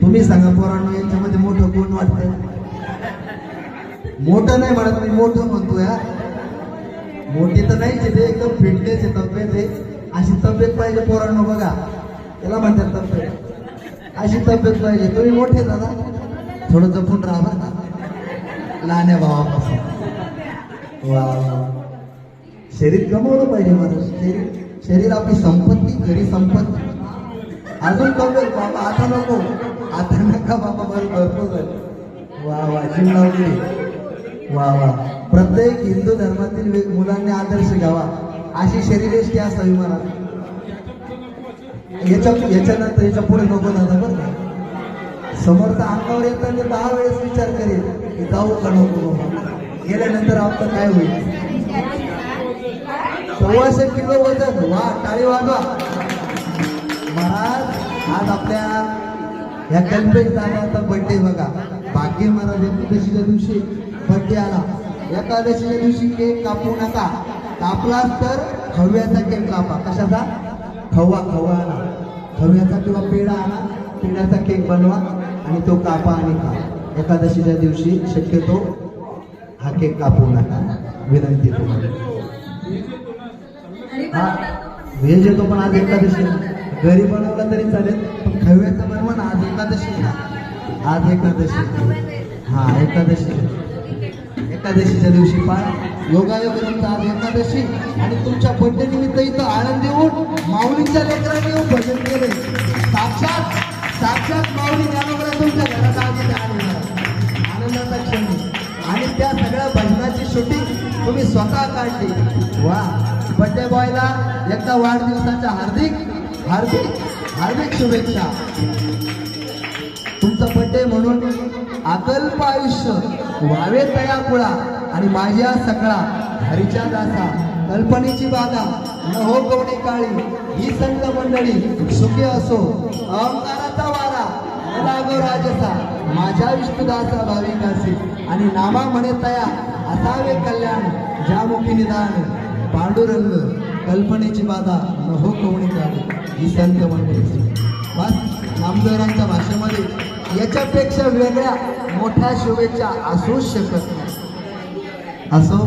तुम्ही सांगा पोरांनो, यांच्यामध्ये मोठं कोण वाटतंय? मोठं नाही म्हणत मी, मोठं म्हणतो यार. मोठी तर नाही ते एकदम फिटनेस आहे, तब्येत आहे. अशी तब्येत पाहिजे पोरांनो. बघा त्याला म्हणतात तब्येत, अशी तब्येत पाहिजे. तुम्ही मोठे दादा, थोडं जपून राहा बरं का लहान्या भावापासून. वा, शरीर गमावलं पाहिजे माणूस. शरीर आपली संपत्ती, खरी संपत्ती. अजून कमी बाबा, आता नको, आता नका बाबा, भरपूर झालं. वा वा, जीव लावली. वा वा, प्रत्येक हिंदू धर्मातील मुलांनी आदर्श घ्यावा, अशी शरीरयष्टी असावी मला. याच्यानंतर याच्या पुढे नको दादा बरं का. समोरचा अंगावर येताना 10 वेळेस विचार करेल की जाऊ का नको बाबा. गेल्यानंतर आपलं काय होईल? 125 किलो वजन. वा, टाळी वाजवा. महाराज, आज आपल्या या कल्पेश दादाचा बर्थडे बघा. भाग्य महाराज एकादशीच्या दिवशी बर्थडे आला. एकादशीच्या दिवशी केक कापू नका. कापलाच तर खव्याचा केक कापा. कशाचा? खवा आणा. खव्याचा किंवा पेढा आणा. पेढ्याचा केक बनवा आणि तो कापा आणि खा. एकादशीच्या दिवशी शक्यतो हा केक कापू नका, विनंती तुम्हाला. हा, व्हेज येतो पण आज एकादशी. घरी बनवला तरी चालेल, पण खव्याचा बनवा ना. आज एकादशी, आज एकादशी. हा, एकादशीच्या दिवशी पाळा. योगायोग तुमचा आज एकादशी. आणि तुमच्या बर्थडे निमित्त इथं आनंद देऊन माऊलींच्या लेकरांनी येऊन भजन केले. साक्षात माऊली ज्ञानोबा तुमच्या घरात आज इथे आले. आनंदाचा क्षण. आणि त्या सगळ्या भजनाची शूटिंग तुम्ही स्वतः काढली. वा, बर्थडे बॉयला एकदा वाढदिवसाच्या हार्दिक शुभेच्छा. तुमचा बर्थडे म्हणून अकल्प आयुष्य व्हावे तयापुळा. आणि माझ्या सकळा हरीच्या दासा कल्पनेची बागा न हो कवडी काळी. ही संत मंडळी सुखी असो अहंकाराचा वारा न लागो राजसा. माझ्या विष्णुदासा भाविकासी. आणि नामा म्हणे तया असावे कल्याण ज्यामुखी निदान. पांडुरंग कल्पनेची बाधा न हो कवडी काळी. ही संत मंडळीची. बस, नामदेवरांच्या भाषेमध्ये याच्यापेक्षा वेगळ्या मोठ्या शुभेच्छा असूच शकत नाही. असो.